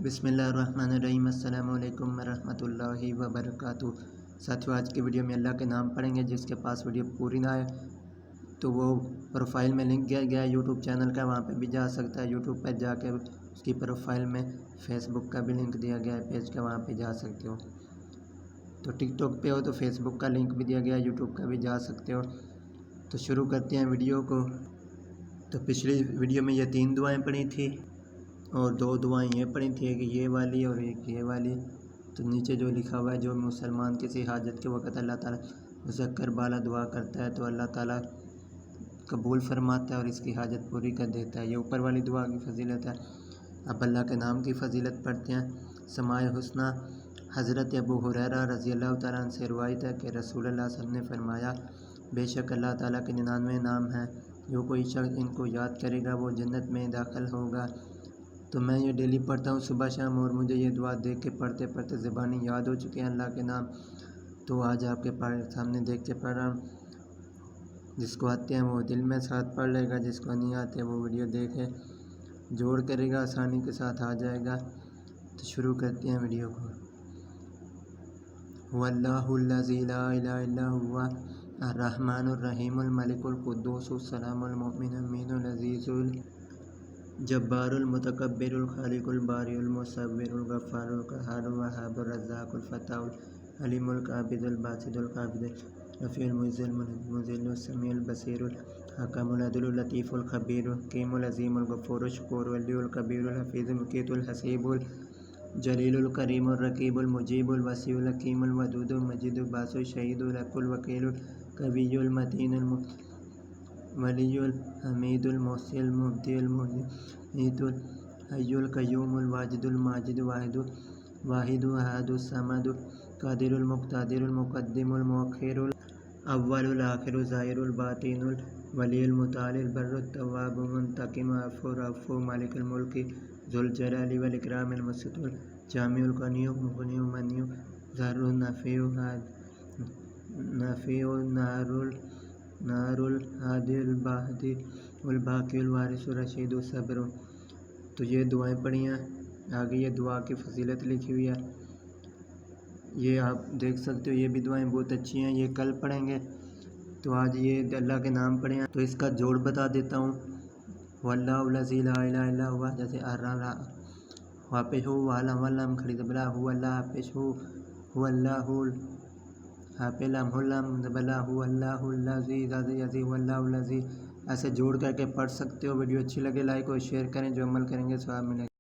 بسم اللہ الرحمن الرحیم۔ السلام علیکم ورحمۃ اللہ وبرکاتہ۔ ساتھیو، آج کی ویڈیو میں اللہ کے نام پڑھیں گے۔ جس کے پاس ویڈیو پوری نہ آئے تو وہ پروفائل میں لنک دیا گیا ہے یوٹیوب چینل کا، وہاں پہ بھی جا سکتا ہے۔ یوٹیوب پہ جا کے اس کی پروفائل میں فیس بک کا بھی لنک دیا گیا ہے پیج کا، وہاں پہ جا سکتے ہو۔ تو ٹک ٹاک پہ ہو تو فیس بک کا لنک بھی دیا گیا ہے، یوٹیوب کا بھی جا سکتے ہو۔ تو شروع کرتے ہیں ویڈیو کو۔ تو پچھلی ویڈیو میں یہ 3 دعائیں پڑھی تھی اور 2 دعائیں یہ پڑھی تھی، ایک یہ والی اور ایک یہ والی۔ تو نیچے جو لکھا ہوا ہے، جو مسلمان کسی حاجت کے وقت اللہ تعالیٰ مذکر بالا دعا کرتا ہے تو اللہ تعالیٰ قبول فرماتا ہے اور اس کی حاجت پوری کر دیتا ہے۔ یہ اوپر والی دعا کی فضیلت ہے۔ اب اللہ کے نام کی فضیلت پڑھتے ہیں۔ سماع حسنہ حضرت ابو ہریرہ رضی اللہ تعالیٰ عنہ سے روایت ہے کہ رسول اللہ صلی اللہ علیہ وسلم نے فرمایا، بے شک اللہ تعالیٰ کے 99 نام ہیں، جو کوئی شخص ان کو یاد کرے گا وہ جنت میں داخل ہوگا۔ تو میں یہ ڈیلی پڑھتا ہوں صبح شام، اور مجھے یہ دعا دیکھ کے پڑھتے پڑھتے زبانی یاد ہو چکے ہیں اللہ کے نام۔ تو آج آپ کے سامنے دیکھ کے پڑھ رہا ہوں۔ جس کو آتے ہیں وہ دل میں ساتھ پڑھ لے گا، جس کو نہیں آتے وہ ویڈیو دیکھے، جوڑ کرے گا، آسانی کے ساتھ آ جائے گا۔ تو شروع کرتے ہیں ویڈیو کو۔ واللہ الذی لا الہ الا هو الرحمن الرحیم الملک القدوس السلام المؤمن المؤمن العزیز الجبار المتکبر الخالق البارئ المصور الغفار القہار الوہاب الرزاق الفتاح العلیم القابض الباسط القابض الرفیع المعز المذل السمیع البصیر الحکیم العدل اللطیف الخبیر الحکیم العظیم الغفور الشکور الولی الکبیر الحفیظ المقیت الحسیب الجلیل الکریم الرقیب المجیب الوسیع الحکیم الودود المجید الباسط الشہید الحق الوکیل القوی المتین الولی الحمید المحصی المبدی الممیت الحی القیوم الواجد الماجد واحد احد الصمد القادر المقتدر المقدم المؤخر الاول الآخر الظاہر الباطن الولی المتعال البر التواب المنتقم العفو الرؤوف مالک الملک ذو الجلال والاکرام المقسط الجامع الغنی المغنی المنیع الضار النافع النار الہادی الباقی الوارث الرشید الصبر۔ تو یہ دعائیں پڑھی ہیں۔ آگے یہ دعا کی فضیلت لکھی ہوئی ہے، یہ آپ دیکھ سکتے ہو۔ یہ بھی دعائیں بہت اچھی ہیں، یہ کل پڑھیں گے۔ تو آج یہ اللہ کے نام پڑھے ہیں تو اس کا جوڑ بتا دیتا ہوں۔ واللہ الذی لا الہ الا هو، جیسے وہاں پہ ہو واللہ کھڑی دبلا ہو اللہ پیش ہو اللہ ہاں پہ لام ہو لام دبلا ہو اللہ الذی ذی ہو اللہ الذی، ایسے جوڑ کر کے پڑھ سکتے ہو۔ ویڈیو اچھی لگے لائک اور شیئر کریں، جو عمل کریں گے ثواب ملے گا۔